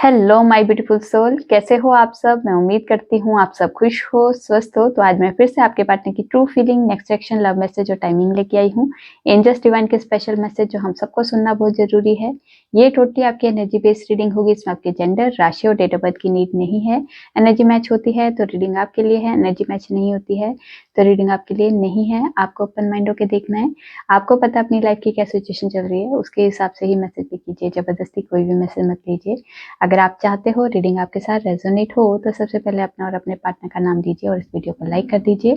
Hello my beautiful soul, कैसे हो आप सब। मैं उम्मीद करती हूँ आप सब खुश हो, स्वस्थ हो। तो आज मैं फिर से आपके पार्टनर की true feeling, next section, love message और टाइमिंग लेके आई हूँ। एंजल्स डिवाइन के स्पेशल मैसेज जो हम सबको सुनना बहुत जरूरी है। ये टोटली आपकी एनर्जी बेस्ड रीडिंग होगी। इसमें आपके जेंडर, राशि और डेट ऑफ बर्थ की नीड नहीं है। एनर्जी मैच होती है तो रीडिंग आपके लिए है, एनर्जी मैच नहीं होती है तो रीडिंग आपके लिए नहीं है। आपको ओपन माइंड होकर देखना है। आपको पता अपनी लाइफ की क्या सिचुएशन चल रही है, उसके हिसाब से ही मैसेज भी कीजिए। जबरदस्ती कोई भी मैसेज मत लीजिए। अगर आप चाहते हो रीडिंग आपके साथ रेजोनेट हो तो सबसे पहले अपना और अपने पार्टनर का नाम दीजिए और इस वीडियो को लाइक कर दीजिए,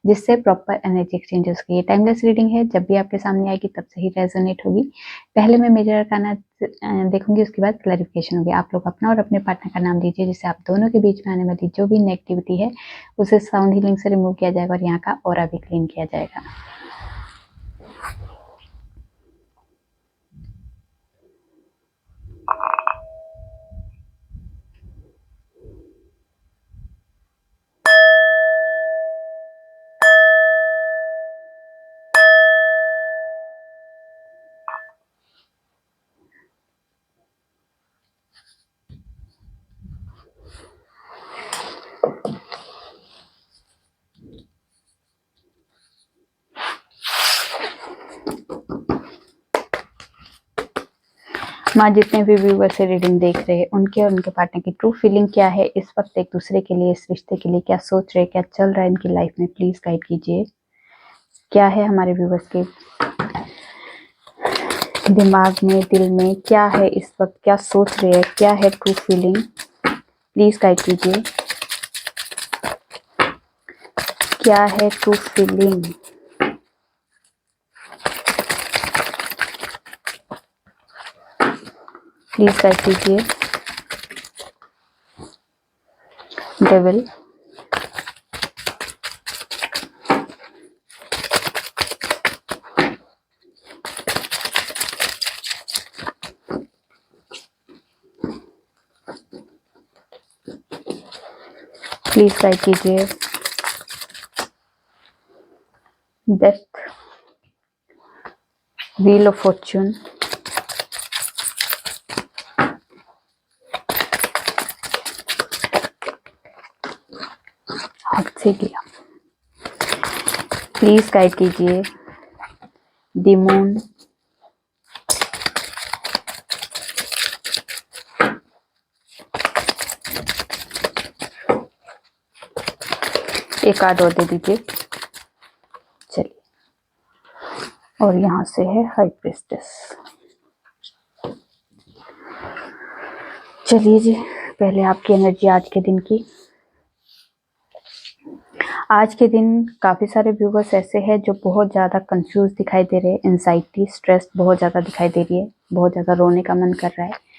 जिससे प्रॉपर एनर्जी एक्सचेंज हो सके। ये टाइमलेस रीडिंग है, जब भी आपके सामने आएगी तब से ही रेजोनेट होगी। पहले मैं मेजर अरकाना देखूंगी, उसके बाद क्लैरिफिकेशन होगी। आप लोग अपना और अपने पार्टनर का नाम दीजिए, जिससे आप दोनों के बीच में आने वाली जो भी नेगेटिविटी है उसे साउंड हीलिंग से रिमूव किया जाएगा और यहाँ का ऑरा भी क्लीन किया जाएगा। माँ, जितने भी व्यूवर से रीडिंग देख रहे हैं उनके और उनके पार्टनर की ट्रू फीलिंग क्या है इस वक्त, एक दूसरे के लिए, इस रिश्ते के लिए क्या सोच रहे, क्या चल रहा है इनकी लाइफ में, प्लीज गाइड कीजिए। क्या है हमारे व्यूवर्स के दिमाग में, दिल में, क्या है इस वक्त, क्या सोच रहे हैं, क्या है ट्रू फीलिंग, प्लीज गाइड कीजिए। क्या है ट्रू फीलिंग, प्लीज गाइड कीजिए। डेविल, प्लीज गाइड कीजिए। डेथ, व्हील ऑफ फॉर्चून, हाथ से गया, प्लीज गाइड कीजिए। द मून, एक कार्ड और दे दीजिए। चलिए, और यहाँ से है हाई प्रिस्टेस। चलिए जी, पहले आपकी एनर्जी आज के दिन की। आज के दिन काफी सारे व्यूवर्स ऐसे हैं जो बहुत ज्यादा कंफ्यूज दिखाई दे रहे हैं। एंजाइटी, स्ट्रेस बहुत ज्यादा दिखाई दे रही है। बहुत ज्यादा रोने का मन कर रहा है।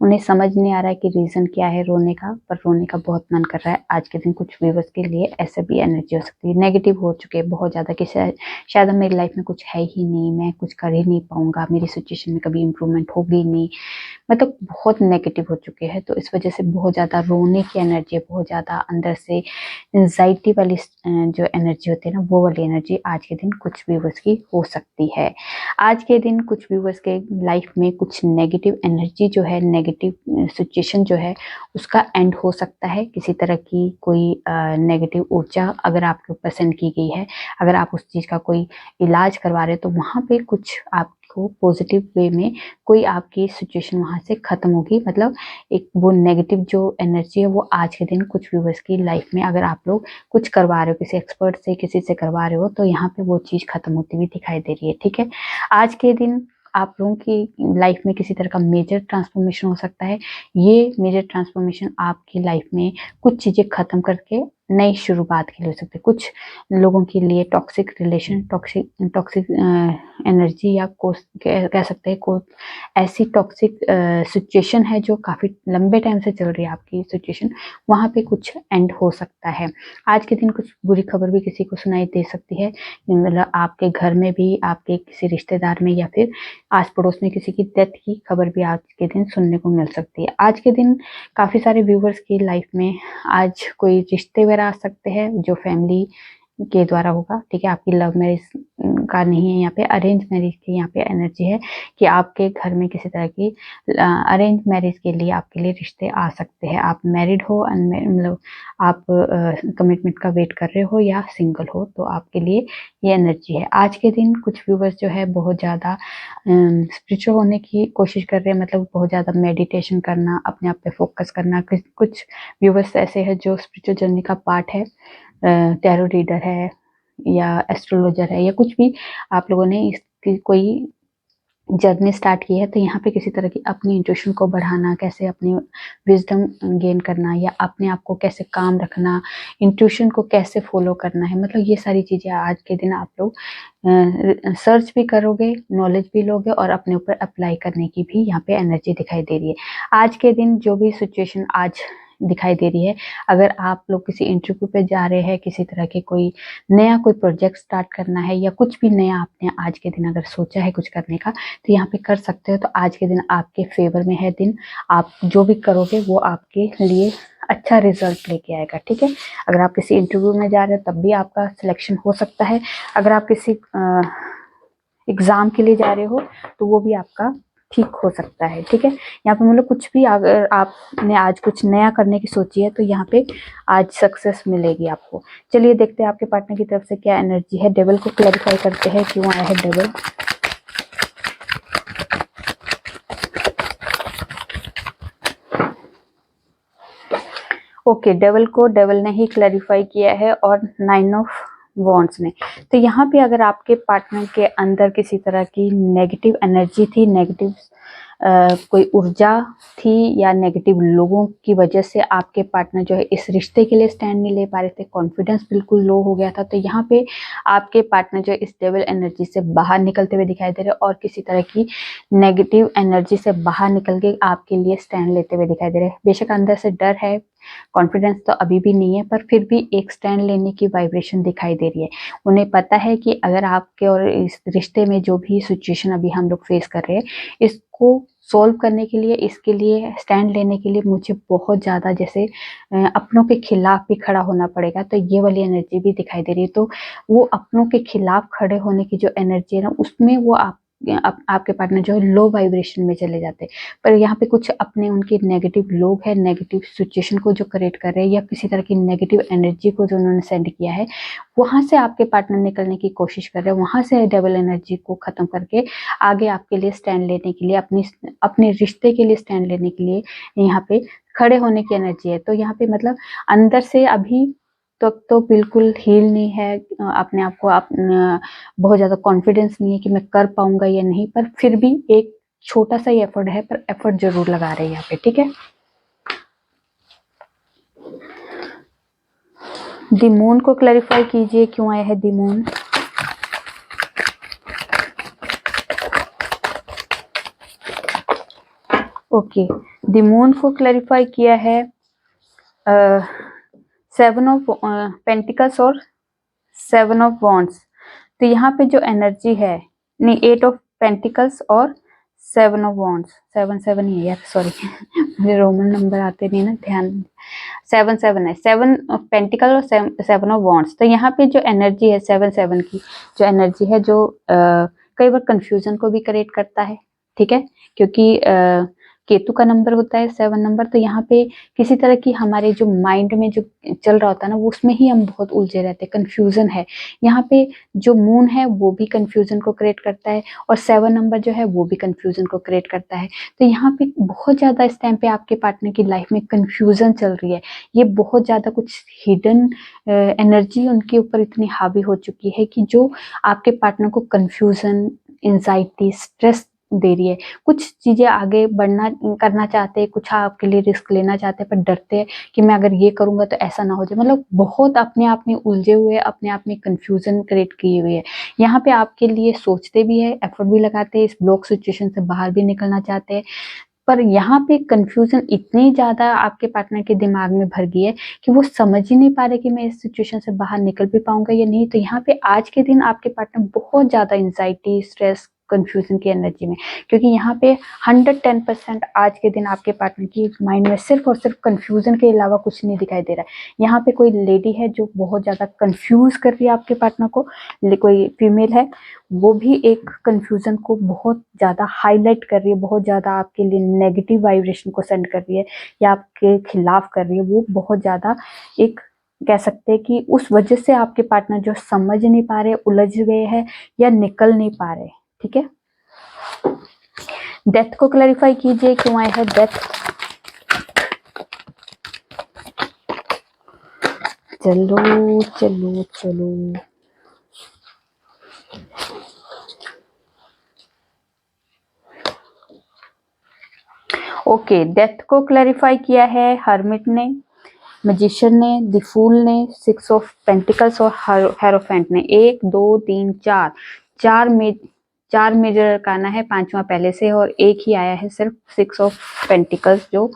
उन्हें समझ नहीं आ रहा है कि रीजन क्या है रोने का, पर रोने का बहुत मन कर रहा है। आज के दिन कुछ व्यूवर्स के लिए ऐसे भी एनर्जी हो सकती है। नेगेटिव हो चुके हैं बहुत ज्यादा कि शायद मेरी लाइफ में कुछ है ही नहीं, मैं कुछ कर ही नहीं पाऊंगा, मेरी सिचुएशन में कभी इम्प्रूवमेंट होगी नहीं, मतलब बहुत नेगेटिव हो चुके हैं। तो इस वजह से बहुत ज़्यादा रोने की एनर्जी है, बहुत ज़्यादा अंदर से एंजाइटी वाली जो एनर्जी होती है ना, वो वाली एनर्जी आज के दिन कुछ व्यूवर्स की हो सकती है। आज के दिन कुछ व्यूवर्स के लाइफ में कुछ नेगेटिव एनर्जी जो है, नेगेटिव सिचुएशन जो है, उसका एंड हो सकता है। किसी तरह की कोई नेगेटिव ऊर्जा अगर आपके ऊपर सेंड की गई है, अगर आप उस चीज़ का कोई इलाज करवा रहे हैं, तो वहाँ पे कुछ आपको पॉजिटिव वे में कोई आपकी सिचुएशन वहां से खत्म होगी। मतलब एक वो नेगेटिव जो एनर्जी है वो आज के दिन कुछ व्यूवर्स की लाइफ में, अगर आप लोग कुछ करवा रहे हो, किसी एक्सपर्ट से, किसी से करवा रहे हो, तो यहाँ पे वो चीज खत्म होती हुई दिखाई दे रही है। ठीक है, आज के दिन आप लोगों की लाइफ में किसी तरह का मेजर ट्रांसफॉर्मेशन हो सकता है। ये मेजर ट्रांसफॉर्मेशन आपकी लाइफ में कुछ चीजें खत्म करके नई शुरुआत के लिए हो सकती है। कुछ लोगों के लिए टॉक्सिक रिलेशन, टॉक्सिक एनर्जी, या कह सकते हैं को ऐसी टॉक्सिक सिचुएशन है जो काफी लंबे टाइम से चल रही है आपकी सिचुएशन, वहां पे कुछ एंड हो सकता है। आज के दिन कुछ बुरी खबर भी किसी को सुनाई दे सकती है। मतलब आपके घर में भी, आपके किसी रिश्तेदार में, या फिर आस पड़ोस में किसी की डेथ की खबर भी आज के दिन सुनने को मिल सकती है। आज के दिन काफी सारे व्यूवर्स की लाइफ में आज कोई रिश्ते वगैरह आ सकते हैं जो फैमिली के द्वारा होगा, ठीक है। आपकी लव मैरिज का नहीं है, यहाँ पे अरेंज मैरिज की यहाँ पे एनर्जी है कि आपके घर में किसी तरह की अरेंज मैरिज के लिए आपके लिए रिश्ते आ सकते हैं। आप मैरिड हो, मतलब आप कमिटमेंट का वेट कर रहे हो या सिंगल हो, तो आपके लिए ये एनर्जी है। आज के दिन कुछ व्यूवर्स जो है बहुत ज़्यादा स्पिरिचुअल होने की कोशिश कर रहे हैं, मतलब बहुत ज़्यादा मेडिटेशन करना, अपने आप पे फोकस करना। कुछ व्यूवर्स ऐसे हैं जो स्पिरिचुअल जर्नी का पार्ट है, टैरो रीडर है या एस्ट्रोलॉजर है या कुछ भी आप लोगों ने इसकी कोई जर्नी स्टार्ट की है, तो यहाँ पे किसी तरह की अपनी इंट्यूशन को बढ़ाना, कैसे अपनी विजडम गेन करना या अपने आप को कैसे काम रखना, इंट्यूशन को कैसे फॉलो करना है, मतलब ये सारी चीज़ें आज के दिन आप लोग सर्च भी करोगे, नॉलेज भी लोगे और अपने ऊपर अप्लाई करने की भी यहाँ पे एनर्जी दिखाई दे रही है। आज के दिन जो भी सिचुएशन आज दिखाई दे रही है, अगर आप लोग किसी इंटरव्यू पे जा रहे हैं, किसी तरह के कोई नया कोई प्रोजेक्ट स्टार्ट करना है या कुछ भी नया आपने आज के दिन अगर सोचा है कुछ करने का, तो यहाँ पे कर सकते हो। तो आज के दिन आपके फेवर में है दिन, आप जो भी करोगे वो आपके लिए अच्छा रिजल्ट लेके आएगा, ठीक है। अगर आप किसी इंटरव्यू में जा रहे हो तब भी आपका सिलेक्शन हो सकता है। अगर आप किसी एग्जाम के लिए जा रहे हो तो वो भी आपका ठीक हो सकता है, ठीक है। यहाँ पे मतलब कुछ भी अगर आपने आज कुछ नया करने की सोची है तो यहाँ पे आज सक्सेस मिलेगी आपको। चलिए देखते हैं आपके पार्टनर की तरफ से क्या एनर्जी है। डेविल को क्लैरिफाई करते हैं, क्यों आया है डेविल। ओके, डेविल ने ही क्लैरिफाई किया है और 9 ऑफ वॉन्ड्स ने। तो यहाँ पे अगर आपके पार्टनर के अंदर किसी तरह की नेगेटिव एनर्जी थी, नेगेटिव कोई ऊर्जा थी या नेगेटिव लोगों की वजह से आपके पार्टनर जो है इस रिश्ते के लिए स्टैंड नहीं ले पा रहे थे, कॉन्फिडेंस बिल्कुल लो हो गया था, तो यहाँ पे आपके पार्टनर जो इस डेविल एनर्जी से बाहर निकलते हुए दिखाई दे रहे और किसी तरह की नेगेटिव एनर्जी से बाहर निकल के आपके लिए स्टैंड लेते हुए दिखाई दे रहे हैं। बेशक अंदर से डर है, कॉन्फिडेंस तो अभी भी नहीं है, पर फिर भी एक स्टैंड लेने की वाइब्रेशन दिखाई दे रही है। उन्हें पता है कि अगर आपके और इस रिश्ते में जो भी सिचुएशन अभी हम लोग फेस कर रहे हैं, इसको सोल्व करने के लिए, इसके लिए स्टैंड लेने के लिए मुझे बहुत ज़्यादा जैसे अपनों के खिलाफ भी खड़ा होना पड़ेगा। तो ये वाली एनर्जी भी दिखाई दे रही है। तो वो अपनों के खिलाफ खड़े होने की जो एनर्जी है ना, उसमें वो आपके पार्टनर जो है लो वाइब्रेशन में चले जाते हैं। पर यहाँ पे कुछ अपने उनके नेगेटिव लोग हैं, नेगेटिव सिचुएशन को जो क्रिएट कर रहे हैं या किसी तरह की नेगेटिव एनर्जी को जो उन्होंने सेंड किया है, वहां से आपके पार्टनर निकलने की कोशिश कर रहे हैं। वहां से डबल एनर्जी को खत्म करके आगे आपके लिए स्टैंड लेने के लिए, अपने रिश्ते के लिए स्टैंड लेने के लिए यहाँ पे खड़े होने की एनर्जी है। तो यहाँ पे मतलब अंदर से अभी तक तो बिल्कुल हील नहीं है, अपने आप को बहुत ज़्यादा कॉन्फिडेंस नहीं है कि मैं कर पाऊंगा या नहीं, पर फिर भी एक छोटा सा ही एफर्ट है, पर एफर्ट जरूर लगा रहे हैं यहाँ पे, ठीक है। द मून को क्लैरिफाई कीजिए, क्यों आया है the moon. Okay, the moon को क्लैरिफाई किया है 7 ऑफ पेंटिकल्स और 7 ऑफ वॉन्ड्स। तो यहाँ पे जो एनर्जी है, नहीं 8 ऑफ पेंटिकल्स और 7 ऑफ वॉन्ड्स, 7 ही है यार, सॉरी मुझे रोमन नंबर आते नहीं ना, ध्यान। 7 है, 7 ऑफ पेंटिकल और 7 ऑफ वॉन्ड्स। तो यहाँ पे जो एनर्जी है 7 की जो एनर्जी है, जो कई बार कंफ्यूजन को भी क्रिएट करता है, ठीक है, क्योंकि केतु का नंबर होता है 7 नंबर। तो यहाँ पे किसी तरह की हमारे जो माइंड में जो चल रहा होता है ना, वो उसमें ही हम बहुत उलझे रहते हैं, कंफ्यूजन है। यहाँ पे जो मून है वो भी कंफ्यूजन को क्रिएट करता है और 7 नंबर जो है वो भी कंफ्यूजन को क्रिएट करता है। तो यहाँ पे बहुत ज्यादा इस टाइम पे आपके पार्टनर की लाइफ में कंफ्यूजन चल रही है। ये बहुत ज्यादा कुछ हिडन एनर्जी उनके ऊपर इतनी हावी हो चुकी है कि जो आपके पार्टनर को कंफ्यूजन, एंजाइटी, स्ट्रेस दे रही है। कुछ चीजें आगे बढ़ना करना चाहते हैं, कुछ आपके लिए रिस्क लेना चाहते हैं, पर डरते हैं कि मैं अगर ये करूंगा तो ऐसा ना हो जाए। मतलब बहुत अपने आप में उलझे हुए, अपने आप में कंफ्यूजन क्रिएट किए हुए है। यहाँ पे आपके लिए सोचते भी है, एफर्ट भी लगाते हैं, इस ब्लॉक सिचुएशन से बाहर भी निकलना चाहते हैं, पर यहाँ पे कंफ्यूजन इतनी ज्यादा आपके पार्टनर के दिमाग में भर गई है कि वो समझ ही नहीं पा रहे कि मैं इस सिचुएशन से बाहर निकल भी पाऊंगा या नहीं। तो यहाँ पे आज के दिन आपके पार्टनर बहुत ज्यादा एंजाइटी, स्ट्रेस, कंफ्यूजन की एनर्जी में, क्योंकि यहाँ पे 110% आज के दिन आपके पार्टनर की माइंड में सिर्फ और सिर्फ कंफ्यूजन के अलावा कुछ नहीं दिखाई दे रहा है। यहाँ पे कोई लेडी है जो बहुत ज्यादा कंफ्यूज कर रही है आपके पार्टनर को, कोई फीमेल है वो भी एक कंफ्यूजन को बहुत ज्यादा हाईलाइट कर रही है, बहुत ज्यादा आपके लिए नेगेटिव वाइब्रेशन को सेंड कर रही है या आपके खिलाफ कर रही है। वो बहुत ज्यादा एक कह सकते हैं कि उस वजह से आपके पार्टनर जो समझ नहीं पा रहे, उलझ गए हैं या निकल नहीं पा रहे। ठीक है, डेथ को क्लैरिफाई कीजिए, क्यों आया है डेथ। चलो चलो चलो, ओके, डेथ को क्लैरिफाई किया है हर्मिट ने, मैजिशियन ने, द फूल ने, 6 ऑफ पेंटिकल्स और हेरोफेंट ने। 1 2 3 4 चार मेजर अरकाना है, 5वां पहले से और एक ही आया है सिर्फ 6 ऑफ पेंटिकल्स जो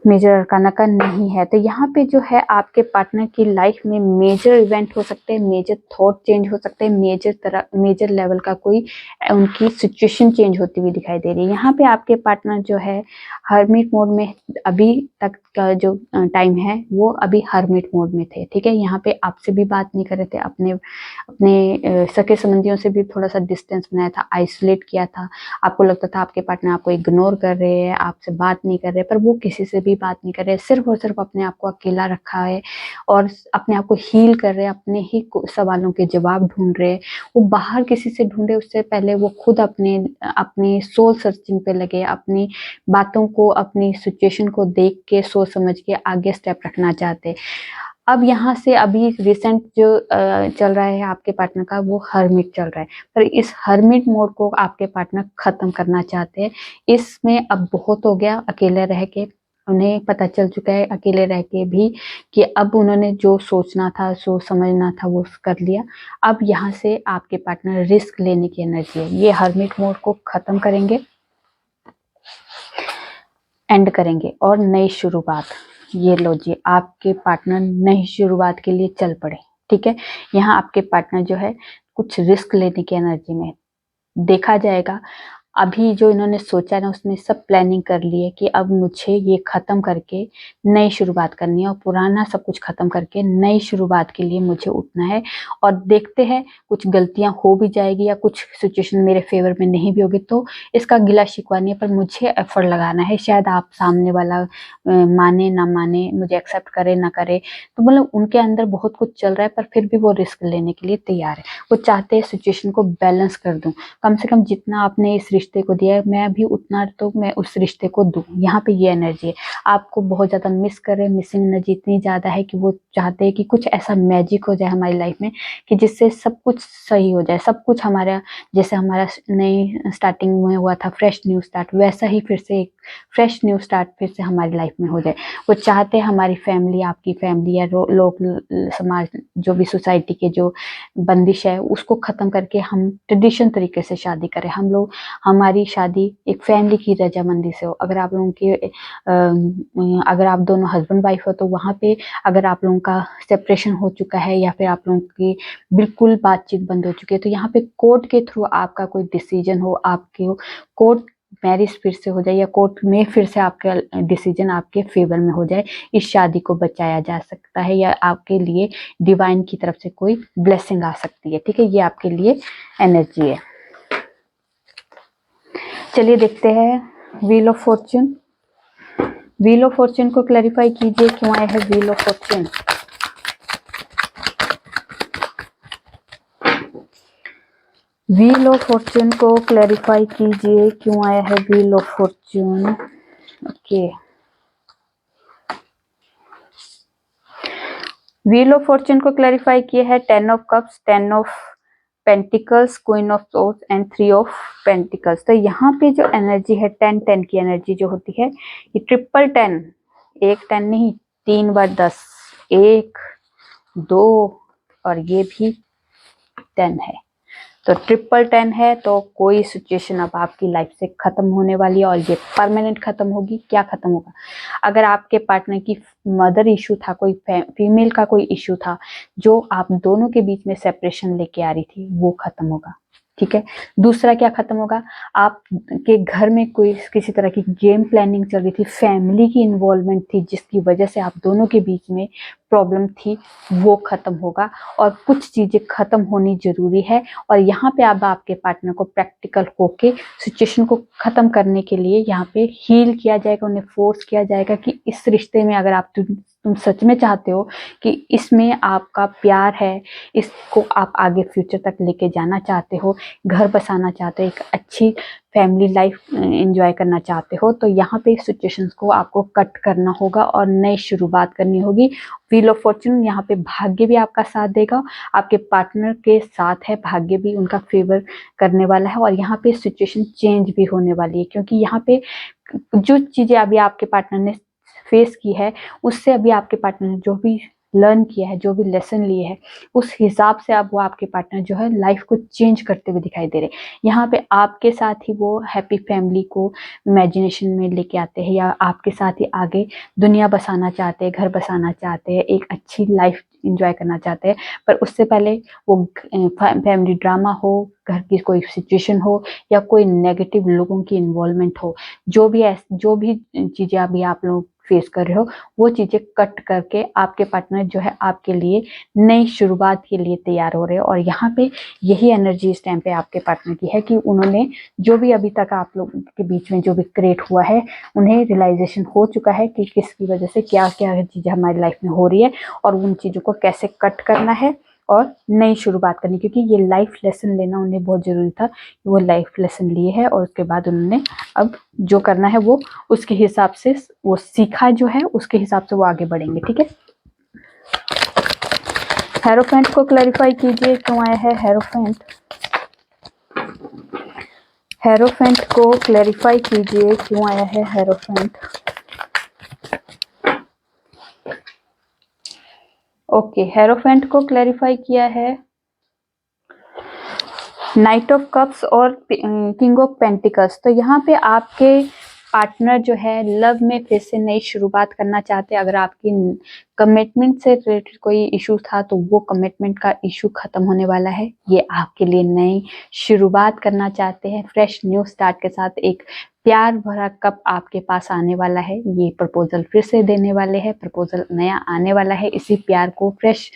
मेजर अरकाना का नहीं है। तो यहाँ पे जो है आपके पार्टनर की लाइफ में मेजर इवेंट हो सकते हैं, मेजर थॉट चेंज हो सकते हैं, मेजर लेवल का कोई उनकी सिचुएशन चेंज होती हुई दिखाई दे रही है। यहाँ पे आपके पार्टनर जो है हर्मिट मोड में, अभी तक का जो टाइम है वो अभी हर्मिट मोड में थे। ठीक है, यहाँ पे आपसे भी बात नहीं कर रहे थे, अपने सके संबंधियों से भी थोड़ा सा डिस्टेंस बनाया था, आइसोलेट किया था। आपको लगता था आपके पार्टनर आपको इग्नोर कर रहे हैं, आपसे बात नहीं कर रहे, पर वो किसी से भी बात नहीं कर रहे, सिर्फ और सिर्फ अपने आप को अकेला रखा है और अपने आप को हील कर रहे हैं, अपने ही सवालों के जवाब ढूंढ रहे हैं। वो बाहर किसी से ढूंढे उससे पहले वो खुद अपनी सोल सर्चिंग पे लगे, अपनी बातों को, अपनी सिचुएशन को देख के सोच समझ के आगे स्टेप रखना चाहते। अब यहाँ से अभी रिसेंट जो चल रहा है आपके पार्टनर का, वो हर्मिट चल रहा है, पर इस हर्मिट मोड को आपके पार्टनर खत्म करना चाहते हैं। इसमें अब बहुत हो गया अकेले रह के, उन्हें पता चल चुका है अकेले रह के भी कि अब उन्होंने जो सोचना था, जो समझना था वो कर लिया। अब यहाँ से आपके पार्टनर रिस्क लेने की एनर्जी है, ये हर्मिट मोड को खत्म करेंगे, एंड करेंगे और नई शुरुआत। ये लो जी, आपके पार्टनर नई शुरुआत के लिए चल पड़े। ठीक है, यहाँ आपके पार्टनर जो है कुछ रिस्क लेने की एनर्जी में, देखा जाएगा। अभी जो इन्होंने सोचा ना उसमें सब प्लानिंग कर ली है कि अब मुझे ये खत्म करके नई शुरुआत करनी है और पुराना सब कुछ खत्म करके नई शुरुआत के लिए मुझे उठना है। और देखते हैं कुछ गलतियां हो भी जाएगी या कुछ सिचुएशन मेरे फेवर में नहीं भी होगी तो इसका गिला शिकवा नहीं है, पर मुझे एफर्ट लगाना है। शायद आप सामने वाला माने ना माने, मुझे एक्सेप्ट करे ना करे, तो मतलब उनके अंदर बहुत कुछ चल रहा है, पर फिर भी वो रिस्क लेने के लिए तैयार है। वो चाहते हैं सिचुएशन को बैलेंस कर दूं, कम से कम जितना आपने इस रिश्ते को दिया है मैं भी उतना तो मैं उस रिश्ते को दूं। यहाँ पे ये एनर्जी है, आपको बहुत ज्यादा मिस कर रहे हैं, मिसिंग एनर्जी इतनी ज्यादा है कि वो चाहते हैं कि कुछ ऐसा मैजिक हो जाए हमारी लाइफ में कि जिससे सब कुछ सही हो जाए, सब कुछ हमारा जैसे हमारा नई स्टार्टिंग में हुआ था फ्रेश न्यू स्टार्ट, वैसा ही फिर से एक फ्रेश न्यू स्टार्ट फिर से हमारी लाइफ में हो जाए। वो चाहते हैं हमारी फैमिली, आपकी फैमिली या लोग समाज, जो भी सोसाइटी के जो बंदिश है उसको खत्म करके हम ट्रेडिशन तरीके से शादी करें। हम लोग, हमारी शादी एक फैमिली की रजामंदी से हो। अगर आप लोगों की अगर आप दोनों हस्बैंड वाइफ हो तो वहाँ पे अगर आप लोगों का सेपरेशन हो चुका है या फिर आप लोगों की बिल्कुल बातचीत बंद हो चुकी है तो यहाँ पे कोर्ट के थ्रू आपका कोई डिसीजन हो, आपके कोर्ट मैरिज फिर से हो जाए या कोर्ट में फिर से आपका डिसीजन आपके फेवर में हो जाए, इस शादी को बचाया जा सकता है या आपके लिए डिवाइन की तरफ से कोई ब्लेसिंग आ सकती है। ठीक है, ये आपके लिए एनर्जी है। चलिए देखते हैं wheel of Fortune. Wheel of Fortune को क्लैरिफाई कीजिए, क्यों आया है wheel of Fortune. Wheel of Fortune को क्लैरिफाई कीजिए, क्यों आया है wheel of Fortune. Okay, wheel of Fortune को क्लैरिफाई किया है 10 of cups, 10 of pentacles, queen of swords and 3 of pentacles. तो यहाँ पे जो एनर्जी है 10-10 की एनर्जी जो होती है, ये ट्रिपल 10, एक 10 नहीं 3 बार 10, 1 2 और ये भी 10 है, तो ट्रिपल 10 है। तो कोई सिचुएशन अब आपकी लाइफ से खत्म होने वाली है और ये परमानेंट खत्म होगी। क्या खत्म होगा? अगर आपके पार्टनर की मदर इशू था, कोई फीमेल का कोई इशू था जो आप दोनों के बीच में सेपरेशन लेके आ रही थी, वो खत्म होगा। ठीक है। दूसरा क्या खत्म होगा, आपके घर में कोई किसी तरह की गेम प्लानिंग चल रही थी, फैमिली की इन्वॉल्वमेंट थी, जिसकी वजह से आप दोनों के बीच में प्रॉब्लम थी, वो खत्म होगा। और कुछ चीजें खत्म होनी जरूरी है, और यहाँ पे अब आपके पार्टनर को प्रैक्टिकल होके सिचुएशन को खत्म करने के लिए यहाँ पे हील किया जाएगा, उन्हें फोर्स किया जाएगा कि इस रिश्ते में अगर आप तुम सच में चाहते हो कि इसमें आपका प्यार है, इसको आप आगे फ्यूचर तक लेके जाना चाहते हो, घर बसाना चाहते हो, एक अच्छी फैमिली लाइफ एंजॉय करना चाहते हो, तो यहाँ पे सिचुएशंस को आपको कट करना होगा और नई शुरुआत करनी होगी। व्हील ऑफ फॉर्चून, यहाँ पे भाग्य भी आपका साथ देगा, आपके पार्टनर के साथ है, भाग्य भी उनका फेवर करने वाला है, और यहाँ पे सिचुएशन चेंज भी होने वाली है, क्योंकि यहाँ पे जो चीजें अभी आपके पार्टनर ने फेस की है, उससे अभी आपके पार्टनर ने जो भी लर्न किया है, जो भी लेसन लिए है, उस हिसाब से अब वो आपके पार्टनर जो है लाइफ को चेंज करते हुए दिखाई दे रहे हैं। यहाँ पे आपके साथ ही वो हैप्पी फैमिली को इमेजिनेशन में लेके आते हैं, या आपके साथ ही आगे दुनिया बसाना चाहते हैं, घर बसाना चाहते हैं, एक अच्छी लाइफ इंजॉय करना चाहते हैं। पर उससे पहले वो फैमिली ड्रामा हो, घर की कोई सिचुएशन हो, या कोई नेगेटिव लोगों की इन्वॉल्वमेंट हो, जो भी चीजें अभी आप लोग फेस कर रहे हो, वो चीजें कट करके आपके पार्टनर जो है आपके लिए नई शुरुआत के लिए तैयार हो रहे हैं। और यहाँ पे यही एनर्जी इस टाइम पे आपके पार्टनर की है कि उन्होंने जो भी अभी तक आप लोगों के बीच में जो भी क्रिएट हुआ है, उन्हें रियलाइजेशन हो चुका है कि किसकी वजह से क्या क्या चीजें हमारी लाइफ में हो रही है, और उन चीजों को कैसे कट करना है और नई शुरुआत करनी, क्योंकि ये लाइफ लेसन लेना उन्हें बहुत जरूरी था। वो लाइफ लेसन लिए है, और उसके बाद उन्होंने अब जो करना है वो उसके हिसाब से, वो सीखा जो है उसके हिसाब से वो आगे बढ़ेंगे। ठीक है, हेरोफेंट को क्लैरिफाई कीजिए क्यों आया है हेरोफेंट। हेरोफेंट को क्लैरिफाई कीजिए क्यों आया है हेरोफेंट। ओके, हेरोफेंट को क्लैरिफाई किया है नाइट ऑफ कप्स और किंग ऑफ पेंटिकल्स। तो यहाँ पे आपके पार्टनर जो है लव में फिर से नई शुरुआत करना चाहते हैं। अगर आपकी कमिटमेंट से रिलेटेड कोई इशू था, तो वो कमिटमेंट का इशू खत्म होने वाला है। ये आपके लिए नई शुरुआत करना चाहते हैं, फ्रेश न्यू स्टार्ट के साथ एक प्यार भरा कप आपके पास आने वाला है। ये प्रपोजल फिर से देने वाले हैं, प्रपोजल नया आने वाला है। इसी प्यार को फ्रेश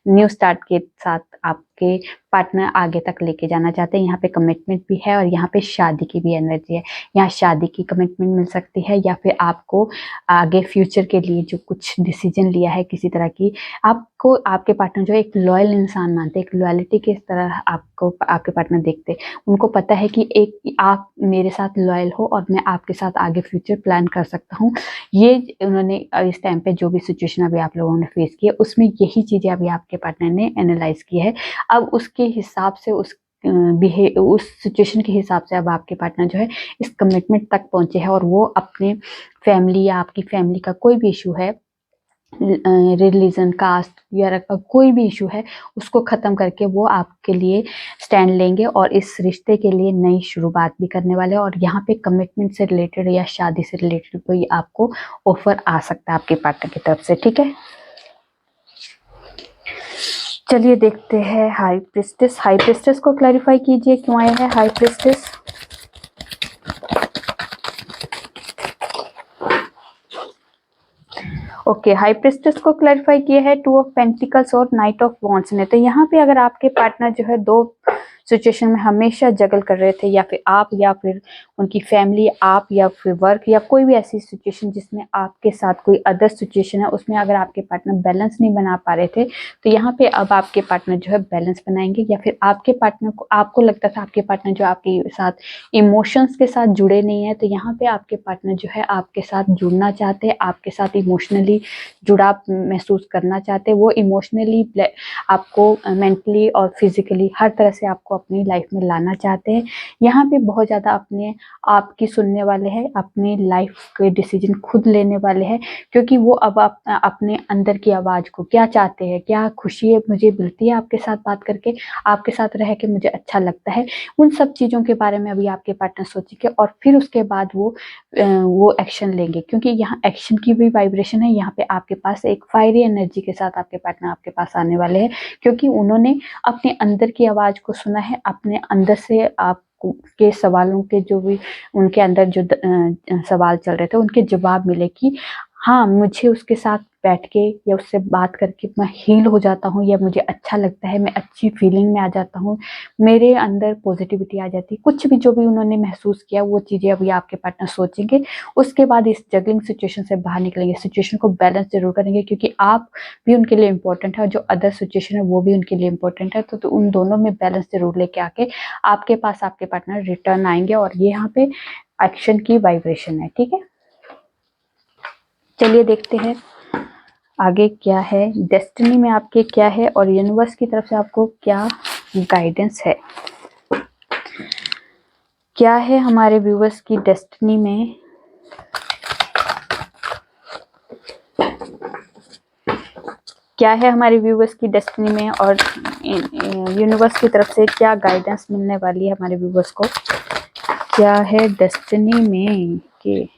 न्यू स्टार्ट के साथ आपके पार्टनर आगे तक लेके जाना चाहते हैं। यहाँ पे कमिटमेंट भी है, और यहाँ पे शादी की भी एनर्जी है। यहाँ शादी की कमिटमेंट मिल सकती है, या फिर आपको आगे फ्यूचर के लिए जो कुछ डिसीजन लिया है किसी तरह की, आपको आपके पार्टनर जो एक लॉयल इंसान मानते हैं, एक लॉयलिटी की तरह आपको आपके पार्टनर देखते हैं। उनको पता है कि एक आप मेरे साथ लॉयल हो और मैं आपके साथ आगे फ्यूचर प्लान कर सकता हूँ। ये उन्होंने इस टाइम पे जो भी सिचुएशन अभी आप लोगों ने फेस की है, उसमें यही चीजें अभी आपके पार्टनर ने एनालाइज की है। अब उसके हिसाब से उस सिचुएशन के हिसाब से अब आपके पार्टनर जो है इस कमिटमेंट तक पहुंचे हैं, और वो अपने फैमिली या आपकी फैमिली का कोई भी इशू है, रिलीजन, कास्ट या कोई भी इशू है, उसको खत्म करके वो आपके लिए स्टैंड लेंगे और इस रिश्ते के लिए नई शुरुआत भी करने वाले हैं। और यहाँ पे कमिटमेंट से रिलेटेड या शादी से रिलेटेड कोई आपको ऑफर आ सकता है आपके पार्टनर की तरफ से। ठीक है, चलिए देखते हैं हाई प्रिस्टेस। हाई प्रिस्टेस को क्लैरिफाई कीजिए क्यों आया है high priestess. Okay, high priestess को क्लैरिफाई किया है टू ऑफ पेंटिकल्स और नाइट ऑफ वॉन्ड्स ने। तो यहाँ पे अगर आपके पार्टनर जो है दो सिचुएशन में हमेशा जगल कर रहे थे, या फिर आप या फिर उनकी फैमिली, आप या फिर वर्क, या कोई भी ऐसी सिचुएशन जिसमें आपके साथ कोई अदर सिचुएशन है, उसमें अगर आपके पार्टनर बैलेंस नहीं बना पा रहे थे, तो यहाँ पे अब आपके पार्टनर जो है बैलेंस बनाएंगे। या फिर आपके पार्टनर को, आपको लगता था आपके पार्टनर जो आपके साथ इमोशंस के साथ जुड़े नहीं है, तो यहाँ पे आपके पार्टनर जो है आपके साथ जुड़ना चाहते हैं, आपके साथ इमोशनली जुड़ाव महसूस करना चाहते हैं। वो इमोशनली आपको मेंटली और फिजिकली हर तरह से आपको अपनी लाइफ में लाना चाहते हैं। यहाँ पे बहुत ज़्यादा अपने आप की सुनने वाले हैं, अपनी लाइफ के डिसीजन खुद लेने वाले हैं, क्योंकि वो अब अपने अंदर की आवाज़ को क्या चाहते हैं, क्या खुशी है मुझे मिलती है आपके साथ बात करके, आपके साथ रह के मुझे अच्छा लगता है, उन सब चीज़ों के बारे में अभी आपके पार्टनर सोचेंगे, और फिर उसके बाद वो एक्शन लेंगे। क्योंकि यहाँ एक्शन की भी वाइब्रेशन है। यहाँ पे आपके पास एक फायरी एनर्जी के साथ आपके पार्टनर आपके पास आने वाले हैं, क्योंकि उन्होंने अपने अंदर की आवाज़ को सुना है, है अपने अंदर से आप के सवालों के जो भी उनके अंदर जो सवाल चल रहे थे उनके जवाब मिले कि हाँ, मुझे उसके साथ बैठ के या उससे बात करके मैं हील हो जाता हूँ, या मुझे अच्छा लगता है, मैं अच्छी फीलिंग में आ जाता हूँ, मेरे अंदर पॉजिटिविटी आ जाती है। कुछ भी जो भी उन्होंने महसूस किया वो चीज़ें अभी आपके पार्टनर सोचेंगे। उसके बाद इस जगलिंग सिचुएशन से बाहर निकलेंगे, सिचुएशन को बैलेंस जरूर करेंगे, क्योंकि आप भी उनके लिए इम्पोर्टेंट है और जो अदर सिचुएशन है वो भी उनके लिए इम्पोर्टेंट है। तो उन दोनों में बैलेंस जरूर लेके आके आपके पास आपके पार्टनर रिटर्न आएंगे, और ये यहाँ पे एक्शन की वाइब्रेशन है। ठीक है, चलिए देखते हैं आगे क्या है, डेस्टिनी में आपके क्या है और यूनिवर्स की तरफ से आपको क्या गाइडेंस है। क्या है हमारे व्यूवर्स की डेस्टिनी में, क्या है हमारे व्यूवर्स की डेस्टिनी में, और यूनिवर्स की तरफ से क्या गाइडेंस मिलने वाली है हमारे व्यूवर्स को। क्या है डेस्टिनी में, कि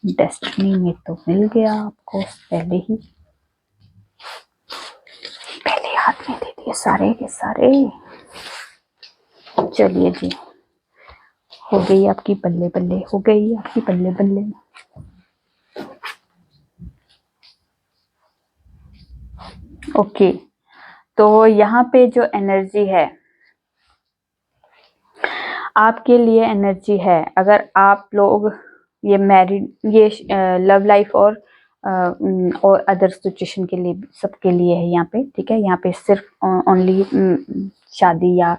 डेस्टिनी में तो मिल गया आपको पहले हाथ में दे दिए सारे के सारे। चलिए जी, हो गई आपकी बल्ले बल्ले, हो गई आपकी बल्ले बल्ले। ओके, तो यहाँ पे जो एनर्जी है आपके लिए, एनर्जी है अगर आप लोग ये मैरिड, ये लव लाइफ और अदर सिचुएशन के लिए, सबके लिए है यहाँ पे। ठीक है, यहाँ पे सिर्फ ओनली शादी या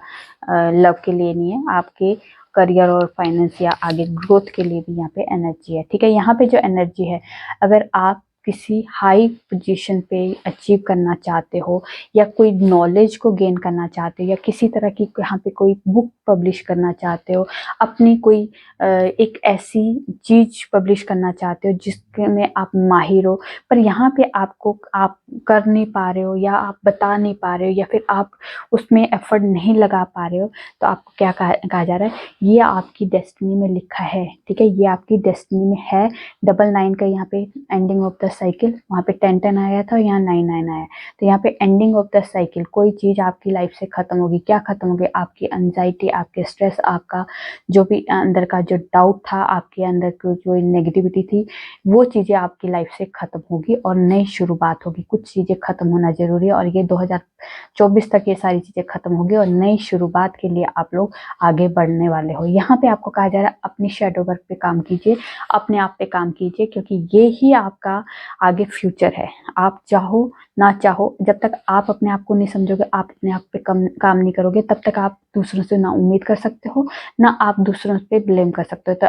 लव के लिए नहीं है, आपके करियर और फाइनेंस या आगे ग्रोथ के लिए भी यहाँ पे एनर्जी है। ठीक है, यहाँ पे जो एनर्जी है, अगर आप किसी हाई पोजीशन पे अचीव करना चाहते हो, या कोई नॉलेज को गेन करना चाहते हो, या किसी तरह की यहाँ पे कोई बुक पब्लिश करना चाहते हो, अपनी कोई एक ऐसी चीज पब्लिश करना चाहते हो जिसमें आप माहिर हो, पर यहाँ पे आपको आप कर नहीं पा रहे हो, या आप बता नहीं पा रहे हो, या फिर आप उसमें एफर्ट नहीं लगा पा रहे हो, तो आपको क्या कहा जा रहा है, ये आपकी डेस्टिनी में लिखा है। ठीक है, ये आपकी डेस्टिनी में है। 999 का यहाँ पे एंडिंग ऑफ द साइकिल, वहाँ पे 1010 आया था, यहाँ 99 आया, तो यहाँ पे एंडिंग ऑफ द साइकिल, कोई चीज आपकी लाइफ से खत्म होगी। क्या खत्म होगी? आपकी एंजाइटी, आपके स्ट्रेस, आपका जो भी अंदर का जो डाउट था, आपके अंदर की जो नेगेटिविटी थी, वो चीजें आपकी लाइफ से खत्म होगी और नई शुरुआत होगी। कुछ चीजें खत्म होना जरूरी है, और ये 2024 तक ये सारी चीजें खत्म होगी और नई शुरुआत के लिए आप लोग आगे बढ़ने वाले हो। यहाँ पे आपको कहा जा रहा है अपनी शैडो वर्क पे काम कीजिए, अपने आप पे काम कीजिए, क्योंकि ये ही आपका आगे फ्यूचर है। आप चाहो ना चाहो, जब तक आप अपने आप को नहीं समझोगे, आप अपने आप पे काम नहीं करोगे, तब तक आप दूसरों से ना उम्मीद कर सकते हो, ना आप दूसरों पे ब्लेम कर सकते हो। तो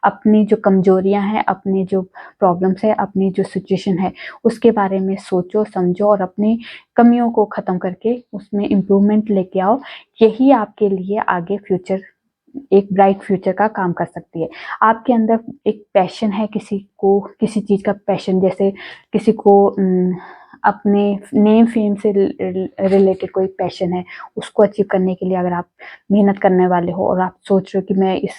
अपनी जो कमजोरियां हैं, अपनी जो प्रॉब्लम्स है, अपनी जो सिचुएशन है, उसके बारे में सोचो समझो और अपनी कमियों को खत्म करके उसमें इम्प्रूवमेंट लेके आओ। यही आपके लिए आगे फ्यूचर, एक ब्राइट फ्यूचर का काम कर सकती है। आपके अंदर एक पैशन है, किसी को किसी चीज का पैशन, जैसे किसी को अपने नेम फेम से रिलेटेड कोई पैशन है, उसको अचीव करने के लिए अगर आप मेहनत करने वाले हो और आप सोच रहे हो कि मैं इस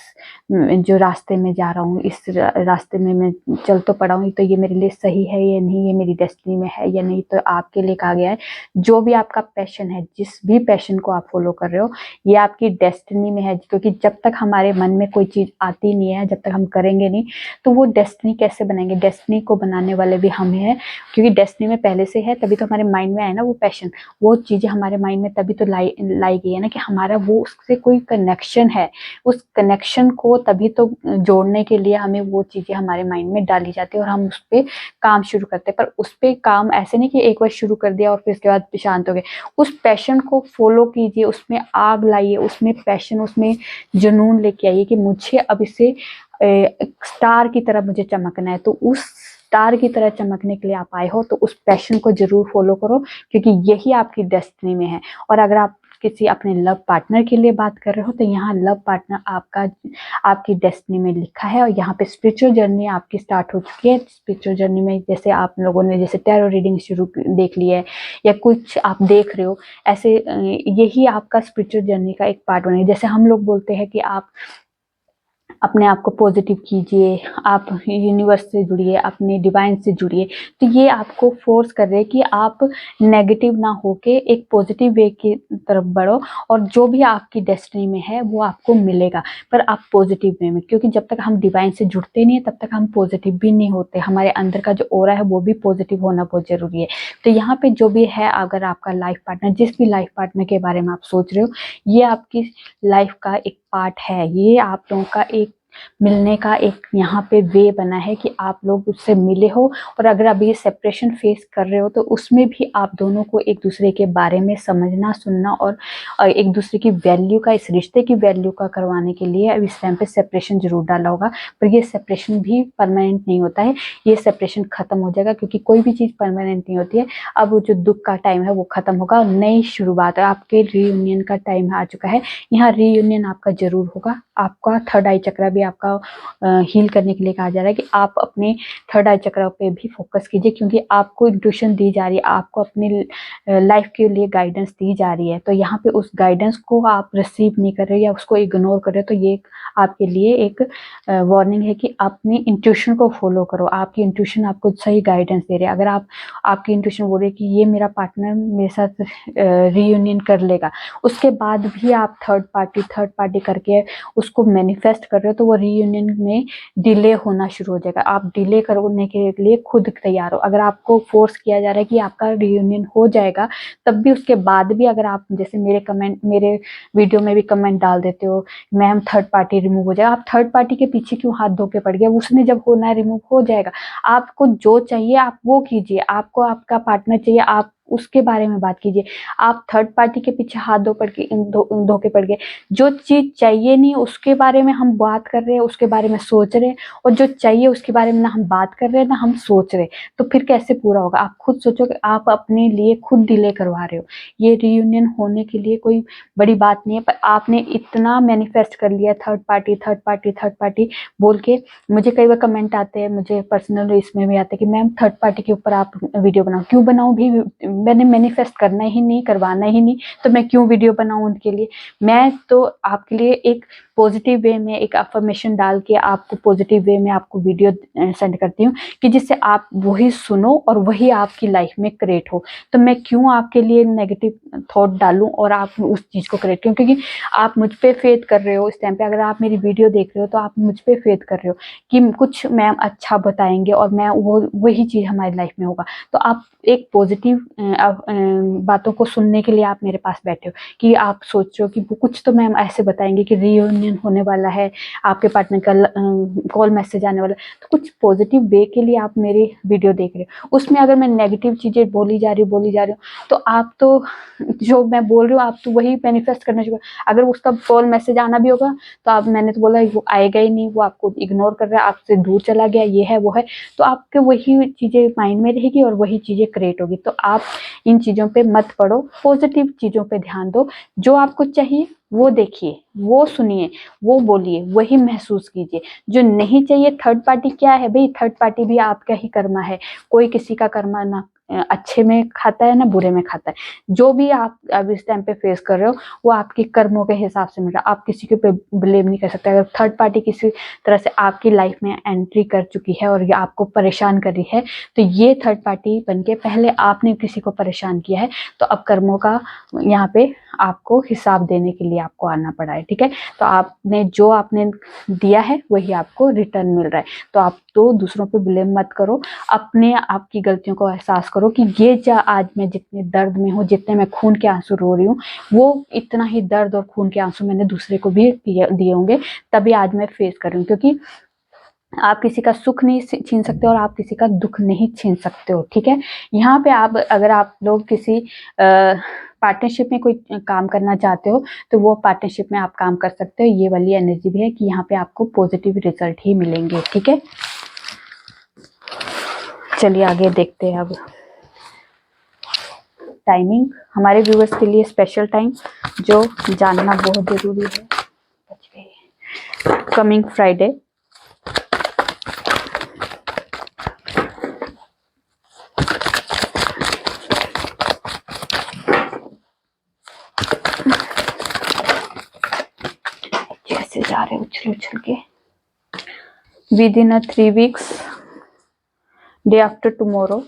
जो रास्ते में जा रहा हूँ, इस रास्ते में मैं चल तो पड़ा हूँ, तो ये मेरे लिए सही है या नहीं, ये मेरी डेस्टिनी में है या नहीं, तो आपके लिए कहा गया है जो भी आपका पैशन है, जिस भी पैशन को आप फॉलो कर रहे हो, ये आपकी डेस्टिनी में है। क्योंकि जब तक हमारे मन में कोई चीज आती नहीं है, जब तक हम करेंगे नहीं, तो वो डेस्टिनी कैसे बनाएंगे? डेस्टिनी को बनाने वाले भी हम हैं, क्योंकि डेस्टिनी में पहले से है, तभी तो हमारे माइंड में आया ना वो पैशन, वो चीजें हमारे माइंड में तभी तो लाई गई है ना, कि हमारा वो उससे कोई कनेक्शन है। उस कनेक्शन को तभी तो जोड़ने के लिए हमें वो चीजें हमारे माइंड में डाली जाती है और हम उस पर काम शुरू करते हैं। पर उस पर काम ऐसे नहीं कि एक बार शुरू कर दिया और फिर उसके बाद शांत हो गए। उस पैशन को फॉलो कीजिए, उसमें आग लाइए, उसमें पैशन, उसमें जुनून लेके आइए कि मुझे अब इसे स्टार की तरह मुझे चमकना है। तो उस स्टार की तरह चमकने के लिए आप आए हो, तो उस पैशन को जरूर फॉलो करो, क्योंकि यही आपकी डेस्टिनी में है। और अगर आप किसी अपने लव पार्टनर के लिए बात कर रहे हो, तो यहाँ लव पार्टनर आपकी डेस्टिनी में लिखा है, और यहाँ पे स्पिरिचुअल जर्नी आपकी स्टार्ट हो चुकी है। स्पिरिचुअल जर्नी में जैसे आप लोगों ने जैसे टैरो रीडिंग शुरू देख ली है, या कुछ आप देख रहे हो, ऐसे यही आपका स्पिरिचुअल जर्नी का एक पार्ट बने। जैसे हम लोग बोलते हैं कि आप अपने आप को पॉजिटिव कीजिए, आप यूनिवर्स से जुड़िए, अपने डिवाइन से जुड़िए। तो ये आपको फोर्स कर रहे हैं कि आप नेगेटिव ना होके एक पॉजिटिव वे की तरफ बढ़ो, और जो भी आपकी डेस्टिनी में है वो आपको मिलेगा, पर आप पॉजिटिव वे में। क्योंकि जब तक हम डिवाइन से जुड़ते नहीं है तब तक हम पॉजिटिव भी नहीं होते। हमारे अंदर का जो ऑरा है वो भी पॉजिटिव होना बहुत जरूरी है। तो यहाँ पे जो भी है, अगर आपका लाइफ पार्टनर, जिस भी लाइफ पार्टनर के बारे में आप सोच रहे हो, ये आपकी लाइफ का एक पार्ट है। ये आप लोगों का एक मिलने का एक यहाँ पे वे बना है कि आप लोग उससे मिले हो। और अगर आप ये सेपरेशन फेस कर रहे हो तो उसमें भी आप दोनों को एक दूसरे के बारे में समझना, सुनना और एक दूसरे की वैल्यू का, इस रिश्ते की वैल्यू का करवाने के लिए अब इस टाइम पे सेपरेशन जरूर डाला होगा। पर ये सेपरेशन भी परमानेंट नहीं होता है, ये सेपरेशन खत्म हो जाएगा, क्योंकि कोई भी चीज़ परमानेंट नहीं होती है। अब वो जो दुख का टाइम है वो खत्म होगा, नई शुरुआत है, आपके रीयूनियन का टाइम आ चुका है। यहाँ रीयूनियन आपका जरूर होगा। आपका थर्ड आई चक्रा भी आपका हील करने के लिए कहा जा रहा है कि आप अपने थर्ड आई चक्रा पे भी फोकस कीजिए, क्योंकि आपको इंट्यूशन दी जा रही है, आपको अपनी लाइफ के लिए गाइडेंस दी जा रही है। तो यहाँ पे उस गाइडेंस को आप रिसीव नहीं कर रहे या उसको इग्नोर कर रहे हो, तो ये आपके लिए एक वार्निंग है कि अपनी इंट्यूशन को फॉलो करो। आपकी इंट्यूशन आपको सही गाइडेंस दे रही है। अगर आपकी इंट्यूशन बोल रही है कि ये मेरा पार्टनर मेरे साथ रीयूनियन कर लेगा, उसके बाद भी आप थर्ड पार्टी करके उसको मैनिफेस्ट कर रहे हो, तो वो रीयूनियन में डिले होना शुरू हो जाएगा। आप डिले करने के लिए खुद तैयार हो। अगर आपको फोर्स किया जा रहा है कि आपका रीयूनियन हो जाएगा, तब भी उसके बाद भी अगर आप जैसे मेरे वीडियो में भी कमेंट डाल देते हो, मैम थर्ड पार्टी रिमूव हो जाएगा, आप थर्ड पार्टी के पीछे क्यों हाथ धो के पड़ गया? उसने जब होना है रिमूव हो जाएगा। आपको जो चाहिए आप वो कीजिए। आपको आपका पार्टनर चाहिए, आप उसके बारे में बात कीजिए। आप थर्ड पार्टी के पीछे हाथ धो के पड़ गए। जो चीज चाहिए नहीं उसके बारे में हम बात कर रहे हैं, उसके बारे में सोच रहे हैं, और जो चाहिए उसके बारे में ना हम बात कर रहे हैं ना हम सोच रहे हैं, तो फिर कैसे पूरा होगा? आप खुद सोचो कि आप अपने लिए खुद डिले करवा रहे हो। ये रियूनियन होने के लिए कोई बड़ी बात नहीं है, पर आपने इतना मैनिफेस्ट कर लिया थर्ड पार्टी बोल के। मुझे कई बार कमेंट आते हैं, मुझे पर्सनल इसमें भी आते हैं कि मैम थर्ड पार्टी के ऊपर आप वीडियो बनाओ। क्यों बनाऊं भी? मैंने मैनिफेस्ट करना ही नहीं, करवाना ही नहीं, तो मैं क्यों वीडियो बनाऊं उनके लिए? मैं तो आपके लिए एक पॉजिटिव वे में एक अफर्मेशन डाल के आपको पॉजिटिव वे में आपको वीडियो सेंड करती हूँ कि जिससे आप वही सुनो और वही आपकी लाइफ में क्रिएट हो। तो मैं क्यों आपके लिए नेगेटिव थॉट डालूं और आप उस चीज़ को क्रिएट क्यों? क्योंकि आप मुझ पे फेथ कर रहे हो इस टाइम पे। अगर आप मेरी वीडियो देख रहे हो तो आप मुझ पे फेथ कर रहे हो कि कुछ मैम अच्छा बताएंगे और मैं वही चीज़ हमारी लाइफ में होगा। तो आप एक पॉजिटिव बातों को सुनने के लिए आप मेरे पास बैठे हो कि आप सोच रहे हो कि वो कुछ तो मैम ऐसे बताएंगे कि रीयूनियन होने वाला है, आपके पार्टनर का कॉल मैसेज आने वाला है। तो कुछ पॉजिटिव वे के लिए आप मेरी वीडियो देख रहे हो। उसमें अगर मैं नेगेटिव चीज़ें बोली जा रही हूँ तो आप तो जो मैं बोल रही हूँ आप तो वही मैनिफेस्ट करना चाहिए। अगर उसका कॉल मैसेज आना भी होगा तो आप, मैंने तो बोला वो आएगा ही नहीं, वो आपको इग्नोर कर रहा है, आपसे दूर चला गया, ये है वो है, तो आपके वही चीज़ें माइंड में रहेगी और वही चीज़ें क्रिएट होगी। तो आप इन चीज़ों पे मत पड़ो, पॉजिटिव चीज़ों पे ध्यान दो। जो आपको चाहिए वो देखिए, वो सुनिए, वो बोलिए, वही महसूस कीजिए। जो नहीं चाहिए, थर्ड पार्टी क्या है भाई? थर्ड पार्टी भी आपका ही कर्मा है। कोई किसी का कर्मा ना अच्छे में खाता है ना बुरे में खाता है। जो भी आप अब इस टाइम पे फेस कर रहे हो वो आपके कर्मों के हिसाब से मिल रहा है। आप किसी के पे ब्लेम नहीं कर सकते। अगर थर्ड पार्टी किसी तरह से आपकी लाइफ में एंट्री कर चुकी है और ये आपको परेशान कर रही है, तो ये थर्ड पार्टी बनके पहले आपने किसी को परेशान किया है, तो अब कर्मों का यहाँ पे आपको हिसाब देने के लिए आपको आना पड़ा है। ठीक है, तो आपने जो आपने दिया है वही आपको रिटर्न मिल रहा है। तो आप तो दूसरों पे ब्लेम मत करो, अपने आपकी गलतियों को एहसास करो कि ये जो आज मैं जितने दर्द में हूँ, जितने मैं खून के आंसू रो रही हूँ, वो इतना ही दर्द और खून के आंसू मैंने दूसरे को भी दिए होंगे, तभी आज मैं फेस कर रही हूँ। क्योंकि आप किसी का सुख नहीं छीन सकते और आप किसी का दुख नहीं छीन सकते हो। ठीक है, यहाँ पे आप, अगर आप लोग किसी पार्टनरशिप में कोई काम करना चाहते हो तो वो पार्टनरशिप में आप काम कर सकते हो। ये वाली एनर्जी भी है कि यहाँ पे आपको पॉजिटिव रिजल्ट ही मिलेंगे। ठीक है, चलिए आगे देखते हैं। अब टाइमिंग हमारे व्यूअर्स के लिए स्पेशल टाइम जो जानना बहुत जरूरी है। कमिंग फ्राइडे, कैसे जा रहे उछल उछल के। With in 3 weeks, day after tomorrow,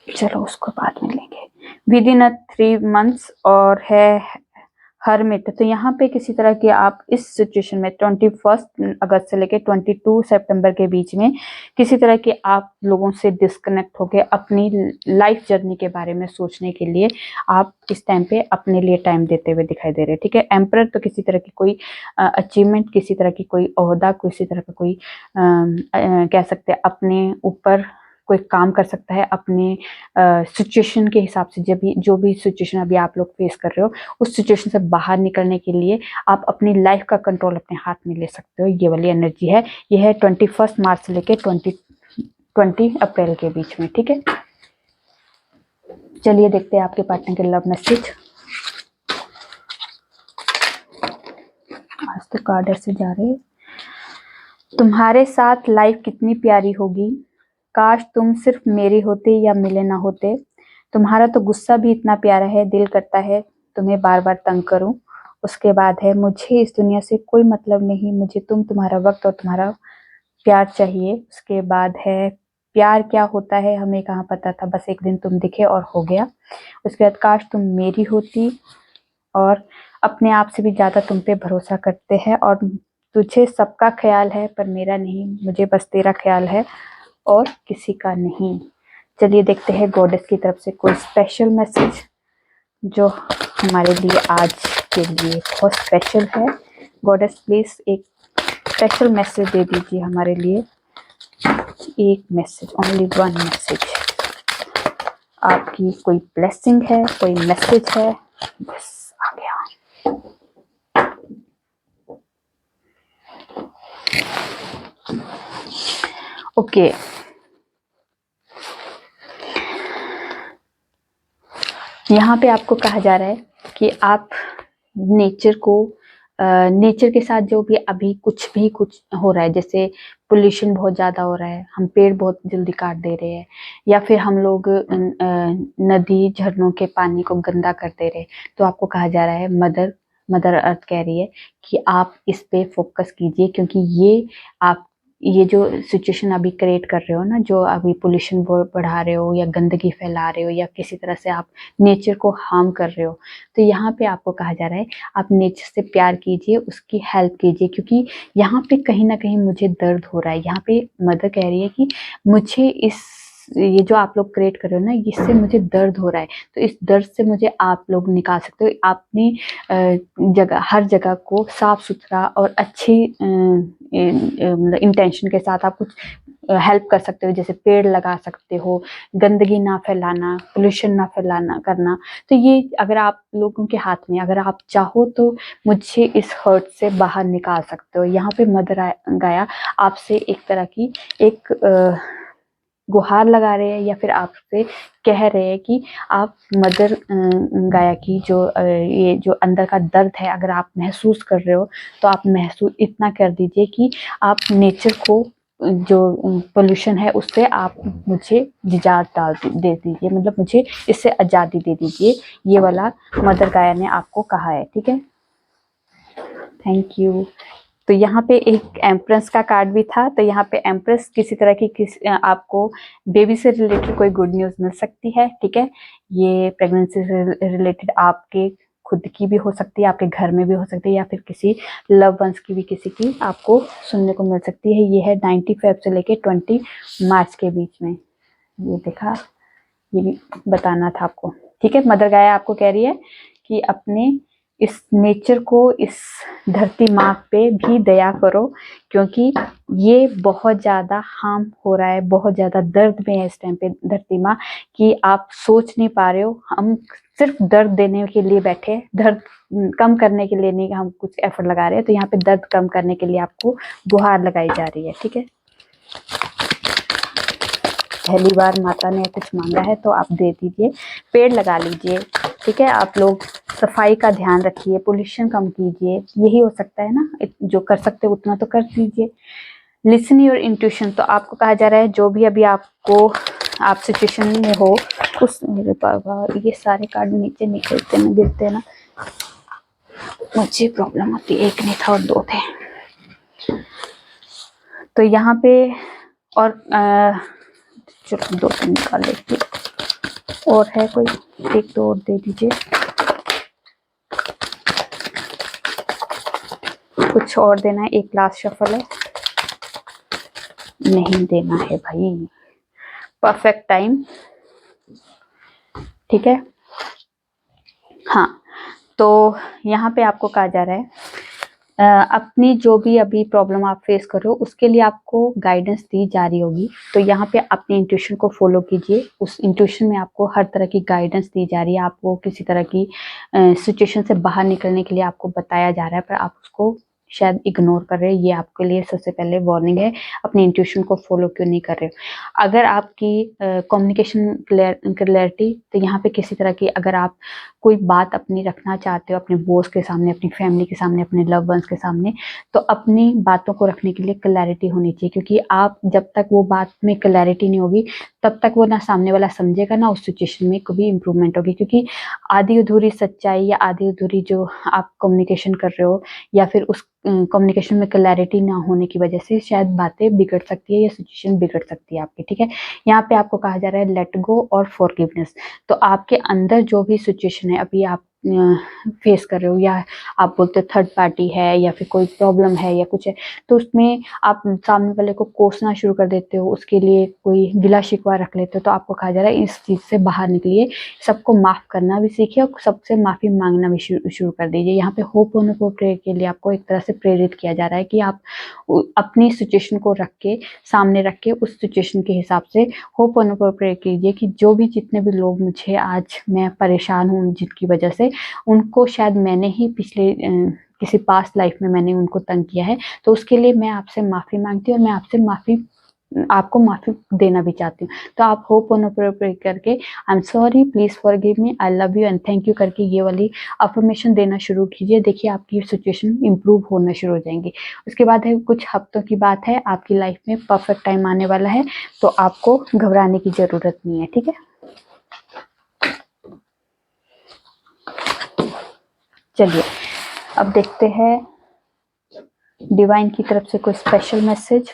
चलो उसको बाद में लेंगे। विद इन 3 months और है हर्मिट। तो यहाँ पे किसी तरह की आप इस सिचुएशन में 21 अगस्त से लेके 22 सितंबर के बीच में किसी तरह के आप लोगों से डिस्कनेक्ट होके अपनी लाइफ जर्नी के बारे में सोचने के लिए आप इस टाइम पे अपने लिए टाइम देते हुए दिखाई दे रहे हैं, ठीक है। एम्परर तो किसी तरह की कोई अचीवमेंट, किसी तरह की कोई ओहदा, किसी तरह का कोई कह सकते हैं अपने ऊपर कोई काम कर सकता है अपने सिचुएशन के हिसाब से। जब जो भी सिचुएशन अभी आप लोग फेस कर रहे हो उस सिचुएशन से बाहर निकलने के लिए आप अपनी लाइफ का कंट्रोल अपने हाथ में ले सकते हो। ये वाली एनर्जी है, ये है 21 मार्च से लेके 20 अप्रैल के बीच में, ठीक है। चलिए देखते हैं आपके पार्टनर के लव मैसेज। आज तो कार्ड ऐसे जा रहे हैं। तुम्हारे साथ लाइफ कितनी प्यारी होगी, काश तुम सिर्फ मेरी होते या मिले ना होते। तुम्हारा तो गुस्सा भी इतना प्यारा है, दिल करता है तुम्हें बार बार तंग करूं। उसके बाद है मुझे इस दुनिया से कोई मतलब नहीं, मुझे तुम्हारा वक्त और तुम्हारा प्यार चाहिए। उसके बाद है प्यार क्या होता है हमें कहाँ पता था, बस एक दिन तुम दिखे और हो गया। उसके बाद काश तुम मेरी होती, और अपने आप से भी ज्यादा तुम पे भरोसा करते हैं, और तुझे सबका ख्याल है पर मेरा नहीं, मुझे बस तेरा ख्याल है और किसी का नहीं। चलिए देखते हैं गॉडेस की तरफ से कोई स्पेशल मैसेज जो हमारे लिए आज के लिए बहुत स्पेशल है। गॉडेस प्लीज एक स्पेशल मैसेज दे दीजिए हमारे लिए, एक मैसेज, ओनली 1 मैसेज। आपकी कोई ब्लेसिंग है, कोई मैसेज है, बस आ गया। ओके यहाँ पे आपको कहा जा रहा है कि आप नेचर को नेचर के साथ जो भी अभी कुछ हो रहा है, जैसे पोल्यूशन बहुत ज्यादा हो रहा है, हम पेड़ बहुत जल्दी काट दे रहे हैं, या फिर हम लोग नदी झरनों के पानी को गंदा कर दे रहे हैं, तो आपको कहा जा रहा है मदर अर्थ कह रही है कि आप इस पे फोकस कीजिए, क्योंकि ये जो सिचुएशन अभी क्रिएट कर रहे हो ना, जो अभी पोल्यूशन बढ़ा रहे हो या गंदगी फैला रहे हो या किसी तरह से आप नेचर को हार्म कर रहे हो, तो यहाँ पे आपको कहा जा रहा है आप नेचर से प्यार कीजिए, उसकी हेल्प कीजिए, क्योंकि यहाँ पे कहीं ना कहीं मुझे दर्द हो रहा है। यहाँ पे मदर कह रही है कि मुझे ये जो आप लोग क्रिएट कर रहे हो ना, इससे मुझे दर्द हो रहा है, तो इस दर्द से मुझे आप लोग निकाल सकते हो। अपनी हर जगह को साफ सुथरा और अच्छी इंटेंशन के साथ आप कुछ हेल्प कर सकते हो, जैसे पेड़ लगा सकते हो, गंदगी ना फैलाना, पोल्यूशन ना फैलाना करना। तो ये अगर आप लोगों के हाथ में, अगर आप चाहो तो मुझे इस हर्ट से बाहर निकाल सकते हो। यहाँ पे मदर गाया आपसे एक तरह की एक गुहार लगा रहे हैं, या फिर आपसे कह रहे हैं कि आप मदर गाया की जो ये जो अंदर का दर्द है अगर आप महसूस कर रहे हो, तो आप महसूस इतना कर दीजिए कि आप नेचर को जो पोल्यूशन है उससे आप मुझे निजात दे दीजिए, मतलब मुझे इससे आज़ादी दे दीजिए। ये वाला मदर गाया ने आपको कहा है, ठीक है। Thank you. तो यहाँ पे एक एम्प्रेस का कार्ड भी था, तो यहाँ पे एम्प्रेस किसी तरह की आपको बेबी से रिलेटेड कोई गुड न्यूज़ मिल सकती है, ठीक है। ये प्रेगनेंसी से रिलेटेड आपके खुद की भी हो सकती है, आपके घर में भी हो सकती है, या फिर किसी लव वंस की भी किसी की आपको सुनने को मिल सकती है। ये है 95 से लेके 20 मार्च के बीच में। ये देखा, ये भी बताना था आपको, ठीक है। मदर गाया आपको कह रही है कि अपने इस नेचर को, इस धरती माँ पे भी दया करो, क्योंकि ये बहुत ज़्यादा हार्म हो रहा है, बहुत ज़्यादा दर्द में है इस टाइम पे धरती माँ, कि आप सोच नहीं पा रहे हो। हम सिर्फ दर्द देने के लिए बैठे, दर्द कम करने के लिए नहीं, हम कुछ एफर्ट लगा रहे हैं। तो यहाँ पे दर्द कम करने के लिए आपको गुहार लगाई जा रही है, ठीक है। पहली बार माता ने कुछ मांगा है तो आप दे दीजिए, पेड़ लगा लीजिए, ठीक है। आप लोग सफाई का ध्यान रखिए, पोल्यूशन कम कीजिए, यही हो सकता है ना, जो कर सकते हो उतना तो कर दीजिए। लिसन योर इंट्यूशन, तो आपको कहा जा रहा है जो भी अभी आपको आप सिचुएशन में हो उस, मेरे बाबा ये सारे कार्ड नीचे निकलते ना गिरते ना, मुझे प्रॉब्लम होती है। एक नहीं था और 2 थे। तो यहाँ पे और चलो 2-3 निकाल लेती हूँ। और है कोई, 1-2 और दे दीजिए। कुछ और देना है, एक लास्ट शफल है। नहीं देना है भाई। परफेक्ट टाइम, ठीक है। हाँ, तो यहाँ पे आपको कहा जा रहा है अपनी जो भी अभी प्रॉब्लम आप फेस कर रहे हो उसके लिए आपको गाइडेंस दी जा रही होगी। तो यहाँ पे अपनी इंट्यूशन को फॉलो कीजिए। उस इंट्यूशन में आपको हर तरह की गाइडेंस दी जा रही है। आपको किसी तरह की सिचुएशन से बाहर निकलने के लिए आपको बताया जा रहा है, पर आप उसको शायद इग्नोर कर रहे हो। ये आपके लिए सबसे पहले वार्निंग है, अपनी इंट्यूशन को फॉलो क्यों नहीं कर रहे हो। अगर आपकी कम्युनिकेशन क्लैरिटी, तो यहाँ पे किसी तरह की अगर आप कोई बात अपनी रखना चाहते हो अपने बॉस के सामने, अपनी फैमिली के सामने, अपने लव वंस के सामने, तो अपनी बातों को रखने के लिए क्लैरिटी होनी चाहिए। क्योंकि आप जब तक वो बात में क्लैरिटी नहीं होगी तब तक वो ना सामने वाला समझेगा ना उस सिचुएशन में कभी इम्प्रूवमेंट होगी। क्योंकि आधी अधूरी सच्चाई या आधी अधूरी जो आप कम्युनिकेशन कर रहे हो या फिर उस कम्युनिकेशन में क्लैरिटी ना होने की वजह से शायद बातें बिगड़ सकती है या सिचुएशन बिगड़ सकती है आपकी, ठीक है। यहाँ पे आपको कहा जा रहा है लेट गो और फॉरगिवनेस। तो आपके अंदर जो भी सिचुएशन है अभी आप फेस कर रहे हो, या आप बोलते हो थर्ड पार्टी है या फिर कोई प्रॉब्लम है या कुछ है, तो उसमें आप सामने वाले को कोसना शुरू कर देते हो, उसके लिए कोई गिला शिकवा रख लेते हो। तो आपको कहा जा रहा है इस चीज़ से बाहर निकलिए, सबको माफ़ करना भी सीखिए और सबसे माफ़ी मांगना भी शुरू कर दीजिए। यहाँ पे होपोनोपोनो प्रेयर के लिए आपको एक तरह से प्रेरित किया जा रहा है कि आप अपनी सिचुएशन को रख के सामने रख के उस सिचुएशन के हिसाब से होपोनोपोनो प्रेयर कीजिए कि जो भी जितने भी लोग मुझे आज मैं परेशान हूँ जिनकी वजह से, उनको शायद मैंने ही पिछले किसी पास्ट लाइफ में मैंने उनको तंग किया है, तो उसके लिए मैं आपसे माफ़ी मांगती हूँ और मैं आपसे आपको माफ़ी देना भी चाहती हूँ। तो आप होपोनोपोनो प्रेयर करके I am sorry, please forgive me, I love you and thank you करके ये वाली अफर्मेशन देना शुरू कीजिए। देखिए आपकी सिचुएशन इम्प्रूव होना शुरू हो जाएंगी। उसके बाद है कुछ हफ्तों की बात है, आपकी लाइफ में परफेक्ट टाइम आने वाला है, तो आपको घबराने की ज़रूरत नहीं है, ठीक है। चलिए अब देखते हैं डिवाइन की तरफ से कोई स्पेशल मैसेज।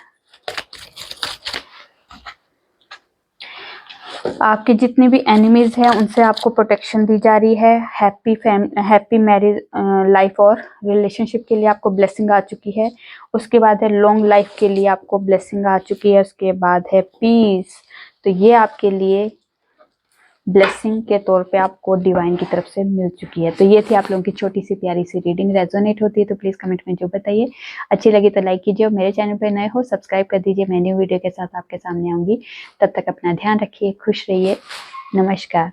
आपके जितने भी एनिमीज हैं उनसे आपको प्रोटेक्शन दी जा रही है। हैप्पी मैरिज लाइफ और रिलेशनशिप के लिए आपको ब्लेसिंग आ चुकी है। उसके बाद है लॉन्ग लाइफ के लिए आपको ब्लेसिंग आ चुकी है। उसके बाद है पीस, तो ये आपके लिए ब्लेसिंग के तौर पे आपको डिवाइन की तरफ से मिल चुकी है। तो ये थी आप लोगों की छोटी सी प्यारी सी रीडिंग। रेजोनेट होती है तो प्लीज़ कमेंट में जो बताइए। अच्छी लगी तो लाइक कीजिए और मेरे चैनल पर नए हो सब्सक्राइब कर दीजिए। मैं न्यू वीडियो के साथ आपके सामने आऊँगी। तब तक अपना ध्यान रखिए, खुश रहिए। नमस्कार।